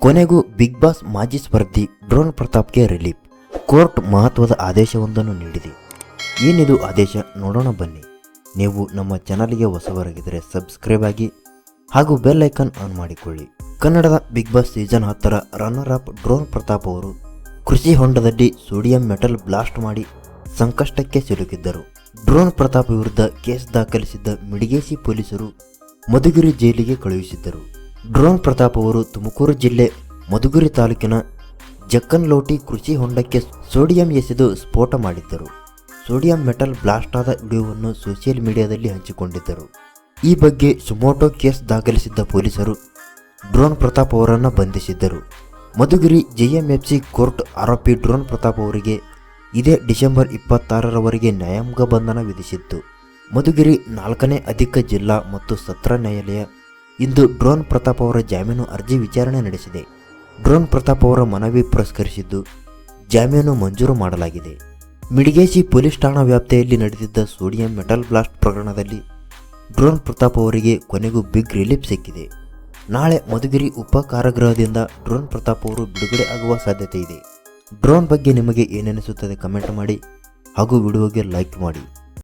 ಕೊನೆಗೂ big boss ಮಾಜಿ ಸ್ಪರ್ಧಿ drone ಪ್ರತಾಪ್ಗೆ relief. Court ಮಹತ್ವದ ಆದೇಶವೊಂದನ್ನು ನೀಡಿದೆ. ಏನಿದು ಆದೇಶ ನೋಡೋಣ ಬನ್ನಿ. ನೀವು ನಮ್ಮ ಚಾನಲ್ಗೆ ಹೊಸಬರಾಗಿದ್ದರೆ ಸಬ್ಸ್ಕ್ರೈಬ್ ಆಗಿ ಹಾಗೂ ಬೆಲ್ ಐಕಾನ್ ಆನ್ ಮಾಡಿಕೊಳ್ಳಿ. ಕನ್ನಡದ ಬಿಗ್ ಬಾಸ್ ಸೀಸನ್ 10ರ ರನ್ನರ್ ಅಪ್ ಡ್ರೋನ್ ಪ್ರತಾಪ್ ಅವರು ಕೃಷಿ ಹೊಂಡದಲ್ಲಿ ಸೋಡಿಯಂ ಮೆಟಲ್ ಬ್ಲಾಸ್ಟ್ ಮಾಡಿ ಸಂಕಷ್ಟಕ್ಕೆ ಸಿಲುಕಿದ್ದರು. ಡ್ರೋನ್ ಪ್ರತಾಪ್ ವಿರುದ್ಧ ಕೇಸ್ ದಾಖಲಿಸಿದ್ದ ಮಿಡಿಗೇಶಿ ಪೊಲೀಸರು ಮಧುಗಿರಿ ಜೈಲಿಗೆ ಕಳುಹಿಸಿದ್ದರು. ಡ್ರೋನ್ ಪ್ರತಾಪ್ ಅವರು ತುಮಕೂರು ಜಿಲ್ಲೆ ಮಧುಗಿರಿ ತಾಲೂಕಿನ ಜಕ್ಕನ್ಲೋಟಿ ಕೃಷಿ ಹೊಂಡಕ್ಕೆ ಸೋಡಿಯಂ ಎಸೆದು ಸ್ಫೋಟ ಮಾಡಿದ್ದರು. ಸೋಡಿಯಂ ಮೆಟಲ್ ಬ್ಲಾಸ್ಟ್ ಆದ ವಿಡಿಯೋವನ್ನು ಸೋಷಿಯಲ್ ಮೀಡಿಯಾದಲ್ಲಿ ಹಂಚಿಕೊಂಡಿದ್ದರು. ಈ ಬಗ್ಗೆ ಸುಮೋಟೋ ಕೇಸ್ ದಾಖಲಿಸಿದ್ದ ಪೊಲೀಸರು ಡ್ರೋನ್ ಪ್ರತಾಪ್ ಅವರನ್ನು ಬಂಧಿಸಿದ್ದರು. ಮಧುಗಿರಿ JMFC ಕೋರ್ಟ್ ಆರೋಪಿ ಡ್ರೋನ್ ಪ್ರತಾಪ್ ಅವರಿಗೆ ಇದೇ ಡಿಸೆಂಬರ್ 26ರವರೆಗೆ ನ್ಯಾಯಾಂಗ ಬಂಧನ ವಿಧಿಸಿತ್ತು. ಮಧುಗಿರಿ 4ನೇ ಅಧಿಕ ಜಿಲ್ಲಾ ಮತ್ತು ಸತ್ರ ನ್ಯಾಯಾಲಯ ಇಂದು ಡ್ರೋನ್ ಪ್ರತಾಪ್ ಅವರ ಜಾಮೀನು ಅರ್ಜಿ ವಿಚಾರಣೆ ನಡೆಸಿದೆ. ಡ್ರೋನ್ ಪ್ರತಾಪ್ ಅವರ ಮನವಿ ಪುರಸ್ಕರಿಸಿದ್ದು ಜಾಮೀನು ಮಂಜೂರು ಮಾಡಲಾಗಿದೆ. ಮಿಡಿಗೇಶಿ ಪೊಲೀಸ್ ಠಾಣಾ ವ್ಯಾಪ್ತಿಯಲ್ಲಿ ನಡೆದಿದ್ದ ಸೋಡಿಯಂ ಮೆಟಲ್ ಬ್ಲಾಸ್ಟ್ ಪ್ರಕರಣದಲ್ಲಿ ಡ್ರೋನ್ ಪ್ರತಾಪ್ ಅವರಿಗೆ ಕೊನೆಗೂ ಬಿಗ್ ರಿಲೀಫ್ ಸಿಕ್ಕಿದೆ. ನಾಳೆ ಮಧುಗಿರಿ ಉಪ ಕಾರಾಗೃಹದಿಂದ ಡ್ರೋನ್ ಪ್ರತಾಪ್ ಅವರು ಬಿಡುಗಡೆ ಆಗುವ ಸಾಧ್ಯತೆ ಇದೆ. ಡ್ರೋನ್ ಬಗ್ಗೆ ನಿಮಗೆ ಏನೆನಿಸುತ್ತದೆ ಕಮೆಂಟ್ ಮಾಡಿ ಹಾಗೂ ವಿಡಿಯೋಗೆ ಲೈಕ್ ಮಾಡಿ.